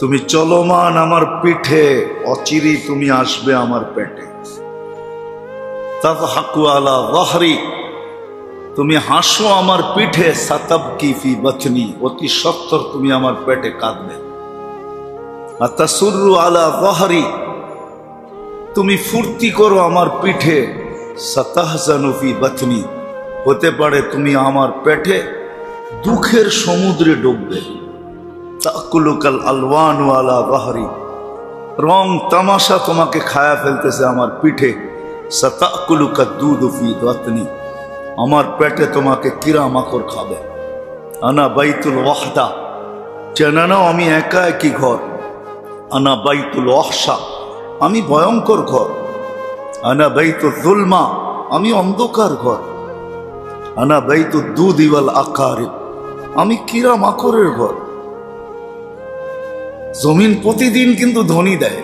তুমি চলমান আমার পিঠে, অচিরেই তুমি আসবে আমার পেটে। তাযহাকু আলা যাহরি, তুমি হাসো আমার পিঠে। সাতাবকি ফি বাতনি, অতি সত্বর তুমি আমার পেটে কাঁদবে। আতাসুররু আলা যাহরি, তুমি ফুর্তি করো আমার পিঠে। সাতাহজানু ফি বাতনি, হতে পারে তুমি আমার পেটে দুঃখের সমুদ্রে ডুববে। তাকুলুকাল আলওয়ানু আলা যাহরি, রং তামাশা তোমাকে খায়া ফেলতেছে আমার পিঠে। সাতাকুলুকা দুধু ফি বাতনি, আমার পেটে তোমাকে কিরা মাকড় খাবে। আনা বাইতুল ওয়াহদা, চেনা নাও আমি একা একই ঘর। আনা বাইতুল ওয়াহশা, আমি ভয়ঙ্কর ঘর। আনা বাইতুল যুলমা, আমি অন্ধকার ঘর। আনা বাইতুল দুধ ওয়াল আকারিব, আমি কিরা মাকড়ের ঘর। জমিন প্রতিদিন কিন্তু ধ্বনি দেয়,